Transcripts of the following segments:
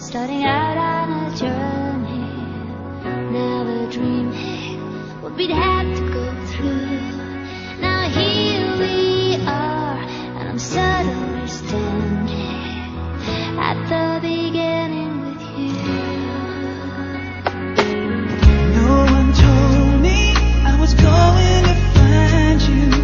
starting out on a journey, never dreaming what we'd have to go through. Now here we are, and I'm suddenly standing at the beginning with you. No one told me I was going to find you.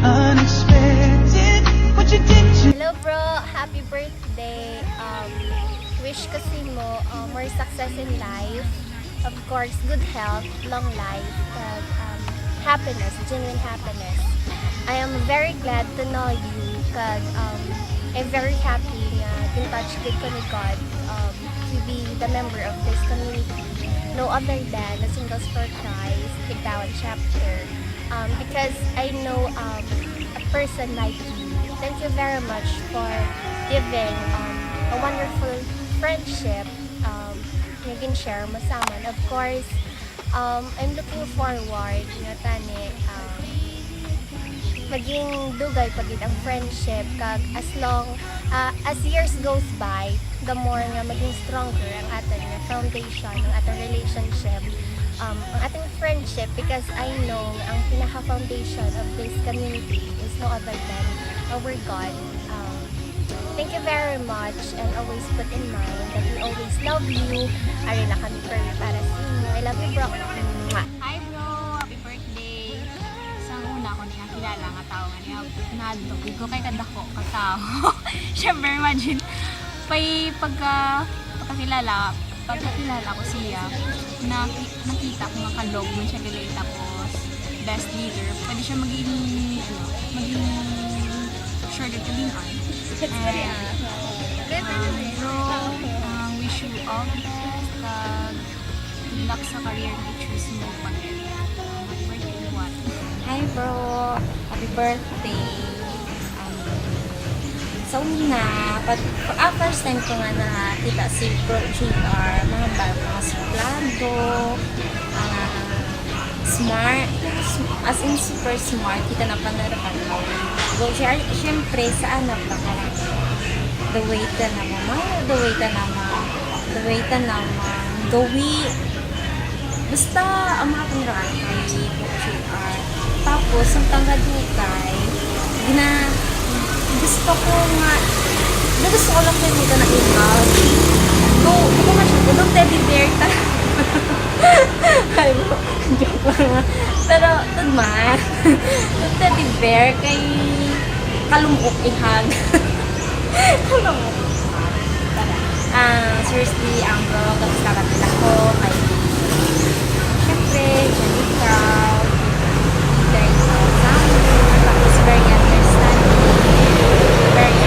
Unexpected, what you did to Hello bro, happy birthday. Wish kasi mo more success in life. Of course, good health, long life, and happiness, genuine happiness. I am very glad to know you because I'm very happy na in touch with ko ni God to be the member of this community. No other than the Singles for Christ, Tigtawan chapter. Because I know a person like you. Thank you very much for giving a wonderful friendship na gin-share mo sa amin. Of course, I'm looking forward na tani maging dugay pagit ang friendship kag as years goes by, the more nga maging stronger ang ating foundation, ang ating relationship, ang ating friendship, because I know ang pinaka-foundation of this community is no other than our God. Thank you very much, and always put in mind that we always love you. Ari na kami para sa inyo. I love you, bro. Mwah. Hi bro! Happy birthday! Sa una ko niya kilala nga tao nga niya nadlog ko kay kadako ka tao. Siyempre imagine pagkakilala ko siya nakita ko nga kalog man siya galay tapos best leader. Pwede siya maging sure to be on. And bro, wish you all the best. Good luck sa career na i-choose mo pag happy birthday, what? Hi bro! Happy birthday! Sa una, first time ko nga nakita si Bro JR, mga suplado, smart, as in super smart, kita na panarapan mo. Bro JR, syempre, sa anak na ka, the way ta naman, gawi, basta ang mga panarapan kay Bro JR. Tapos, ang tanggadukay, gusto ko lang kayo dito na i-hug. Ito nga siya, itong teddy bear ta. Ay mo, joke lang. Pero, ito man, itong teddy bear kay kalumok i-hug. Kalumok i-hug. Seriously, ang bro, tapos karatil ako kay syempre, Jenny Proud, very proud tapos very understanding, very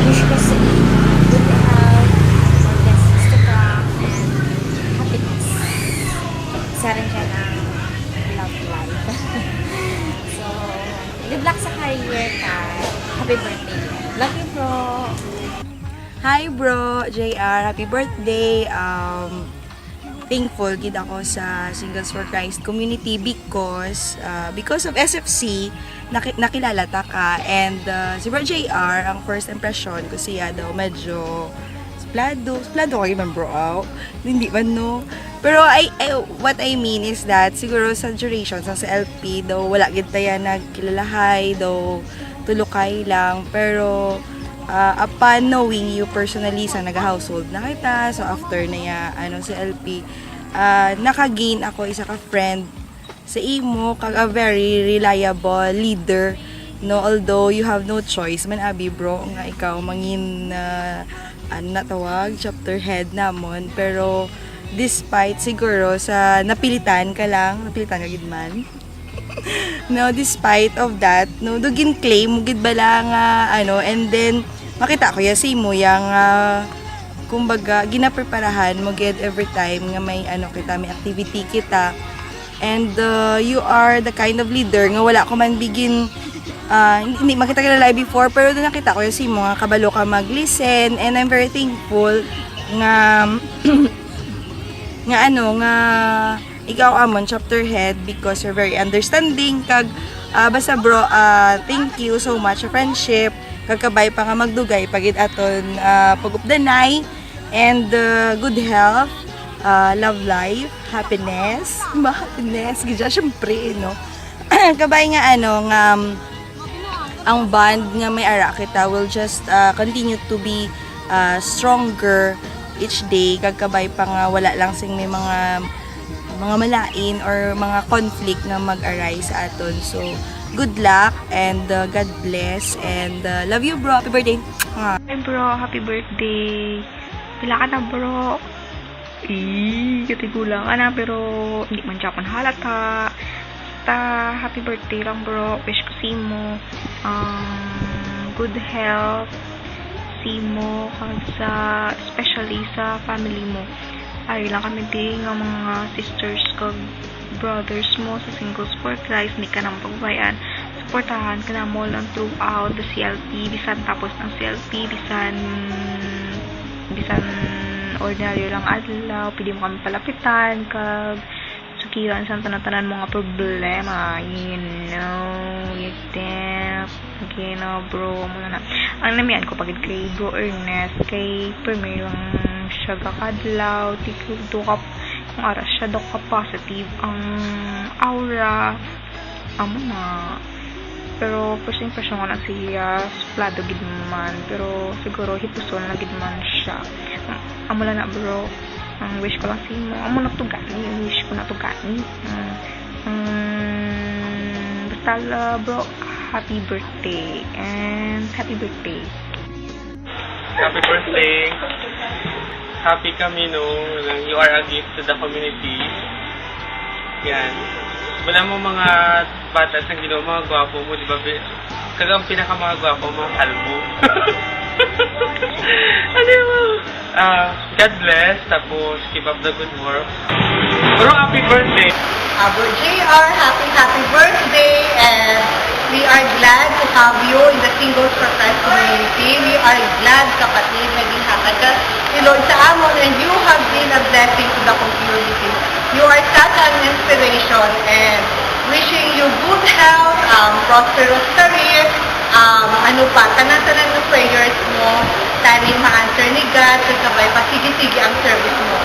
wish ko sa good health, more blessings to come, and happiness. Isa rin siya ng love life. So, good luck sa career ka. Happy birthday. Love you, bro. Hi bro, JR, happy birthday. Thankful gid ako sa Singles for Christ community because of SFC nakilala ta ka, and si Bro JR, ang first impression ko siya daw medyo splado ko remember hindi man no, pero what I mean is that siguro sa duration sa LP daw wala gid tayo nagkilalahay daw, tulukay lang, pero upon knowing you personally sa naga-household na kita, so after na ya sa LP, naka-gain ako isa ka friend sa imo, kag a very reliable leader, no, although you have no choice man abi bro nga ikaw mangin natawag chapter head namon, pero despite siguro sa napilitan ka gid man. No, despite of that, no, dugin claim gid bala nga and then makita ko ya si mo yang kumbaga ginapreparahan mo gid every time nga may may activity kita, and you are the kind of leader nga wala ko man bigin hindi makita kilala before, pero doon nakita ko ya si mo nga kabalo ka mag-listen, and I'm very thankful nga nga ikaw amon chapter head because you're very understanding kag basta bro, thank you so much sa friendship, kagkabay pa nga magdugay pagid aton pagupdanay and good health, love life, happiness, happiness gidya syempre no. Kabay nga nga ang bond nga may ara kita will just continue to be stronger each day kagkabay pa nga wala lang sing may mga malain or mga conflict nga mag-arise sa aton. So good luck and God bless and love you bro. Happy birthday. Hi bro, happy birthday. Pila ka na bro. Katigulang ka na pero hindi man siya halata. Happy birthday lang bro. Wish ko si mo good health si mo sa especially sa family mo. Ay lang kami din ng mga sisters ko, brothers mo sa Singles for Christ, hindi ka nang pagbayan. Supportahan ka na mo lang throughout the CLP, bisan tapos ng CLP, bisan ordinaryo lang adlaw, pwede mo kami palapitan kag sukiran sa tanan-tanan mga problema, you know, bro, muna na. Ang namiyan ko pagid kay Bro Ernest, kay Premier lang siya kakadlaw, tikdo ka, kung aras siya daw ka positive, ang aura, amo na. Pero, first impression ko na siya, suplado gid man, pero siguro hipuson na gid man siya. Amo lang na bro, ang wish ko lang si mo, amo na tugani, wish ko na tugani. Basta bro, happy birthday and happy birthday. Happy birthday. Happy kami no, you are a gift to the community. Yan. Wala mo mga bata sa ginawa, mga gwapo mo, di ba? Kagang pinaka mga gwapo, mga kalbo. Ano mo? God bless, tapos keep up the good work. Bro, happy birthday! Bro JR, happy birthday, and we are glad to have you in the Singles for Christ community. We are glad, kapatid, naging hatag ka ni Lord sa amon, and you have been a blessing to the community. You are such an inspiration, and wishing you good health, prosperous career, tanan-tanan ng prayers mo, taning ma-answer ni God, kasabay pa sige-sige ang service mo.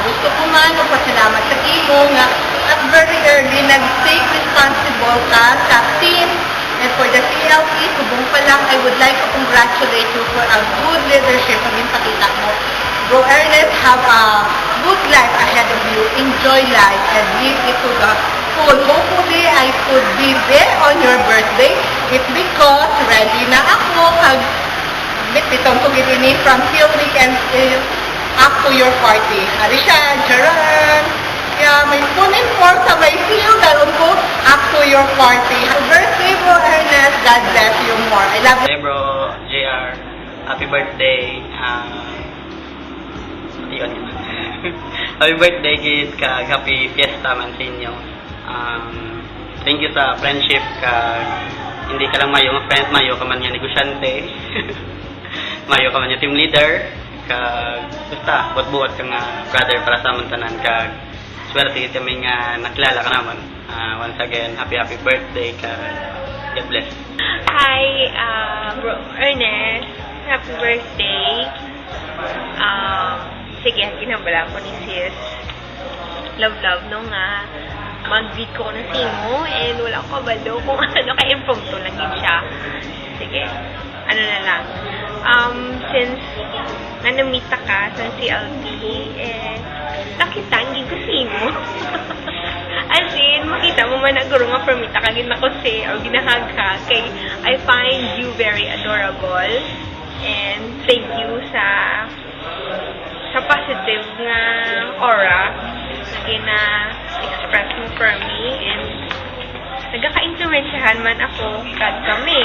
Gusto ko man pasalamat sa imo nga at very early nag-take responsible ka sa team and for the CLP, subong pa lang, I would like to congratulate you for a good leadership na ginpakita mo. Bro Ernest, have a good life ahead of you. Enjoy life and live it to the full. Hopefully, I could be there on your birthday. It's because ready na ako. Bitbitong ko gini from till weekend up to your party. Hari siya, Jaran. Kaya may punin for sa may seal galon ko up to your party. Happy birthday, Bro Ernest. God bless you more. I love you. Hey bro, JR. Happy birthday. Yun. Happy birthday, kid. Happy fiesta man sa inyo. Thank you sa friendship. Hindi ka lang mayo nga friend, mayo ka man yung negosyante. Mayo ka man yung team leader. Basta, buot-buot ka nga brother para sa amuntanan. Swerte kami nga nakilala ka naman. Once again, happy birthday. God bless. Hi, Bro Ernest. Happy birthday. Sige, kinabala ko ni sis. Love no nga. Mag-beat ko na simo and wala ko kabalo kung ano kay impromptu lang yun siya. Sige, ano na lang. Since namita ka sa CLP, nakita, hindi ko simo. As in, makita mo man naguro nga permita ka, ginako si, o ginahag ka, kay I find you very adorable and thank you sa positive nga aura na gina-express mo for me and nagkaka-influensyahan man ako kad kami.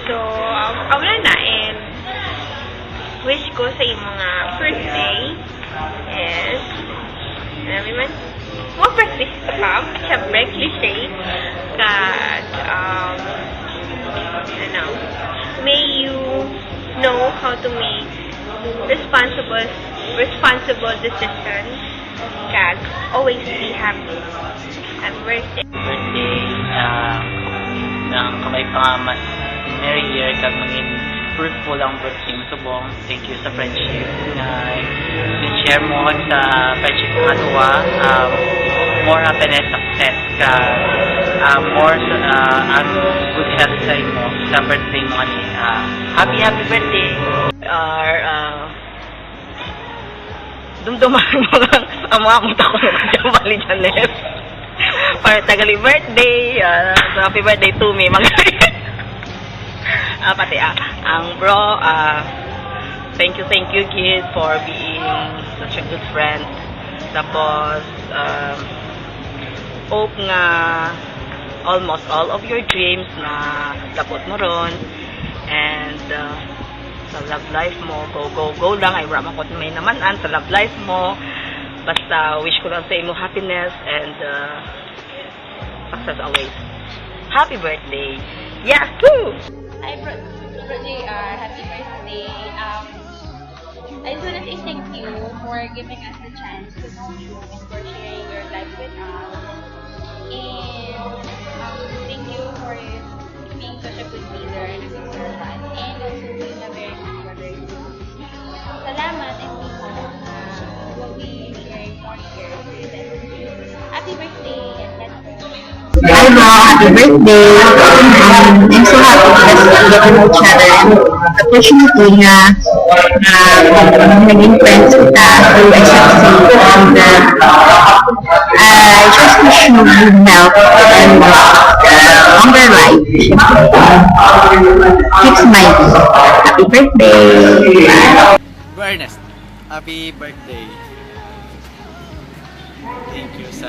So, wala na and wish ko sa iyong mga birthday is marami man mga birthday sa pub, syempre cliche kad may you know how to make responsible decisions. God, always be happy. Happy birthday. Birthday. Kamay pa Merry year kag mangin fruitful ang birthday mo subong. Thank you sa friendship nga share mo sa friendship nga duwa. More happiness, success ka, more good health sa imo sa birthday mo ani. Happy birthday. Dumduman mo lang sa mga akong tako na Jambali Janet. Para tagali birthday. Happy birthday to me. Pati ang bro, thank you kid for being such a good friend. Tapos hope nga almost all of your dreams na lapot mo ron. And sa love life mo, go lang. Ay wala ko may namanan sa love life mo. Basta wish ko lang sa imo happiness and success always. Happy birthday. Yahoo! Hi, Bro JR. Happy birthday. I just want to say thank you for giving us the chance to know you and for sharing your life with us. And thank you for being such a good leader and a good servant. And also being a very good brother. Salamat and we hope we'll be sharing more years with us. Happy birthday and God bless you. Hi Bro, happy birthday! I'm so happy because we get to know each other and opportunity na naging friends kita through SFC and I just wish you good health and longer life. Keep smiling. Happy birthday! Bye! Ernest, happy birthday! Thank you sa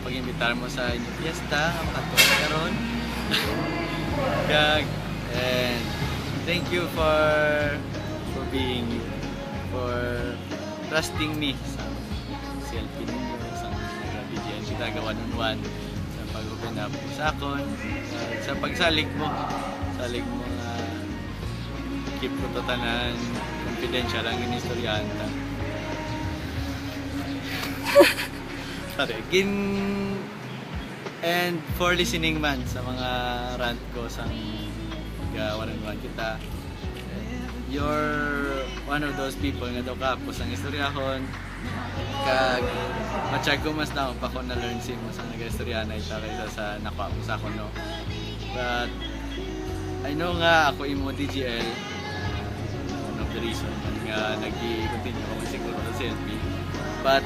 pag-imbitar mo sa inyong fiesta, ang makatuwa karon. And thank you for being you, for trusting me sa selfie ninyo, sa mga BGN kita gawa nun sa pag-open up mo sa akon, sa pagsalig mo nga keep ko to tanan confidential ang inistoryahan ta. Sorry, and for listening man sa mga rant ko sa gawaran kita. You're one of those people nga daw kapos ang istoryahon kag matsyag ko mas na pa ko na learn si mo sa nag-istorya na ita kaysa sa nakuha mo sa ako, no? But I know nga ako imo DGL, one of the reason nga nag-continue ako siguro sa selfie, but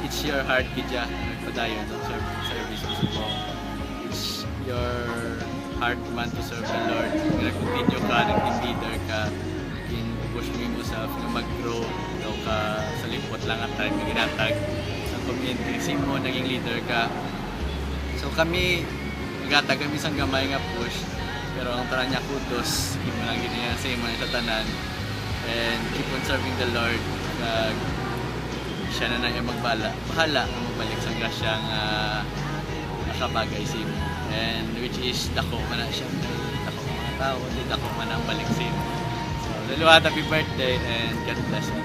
it's your heart kidya nagpadayon sa service mo. It's your heart man to serve the Lord. Nag-continue ka, nag-team leader ka, push mo yourself na mag-grow daw ka sa lipot lang at time na ginatag sa community. Same mo, naging leader ka. So kami, nagatag kami isang gamay nga push, pero ang tara niya kudos, hindi mo lang ganyan sa imo sa tanan, and keep on serving the Lord. Siya na yung magbala, bahala ang magbalik sa grasyang nakabagay sa imo, and which is dako man na siya, dako mga tao, dako man ang balik sa imo. So, Luluwa, happy birthday and God bless you.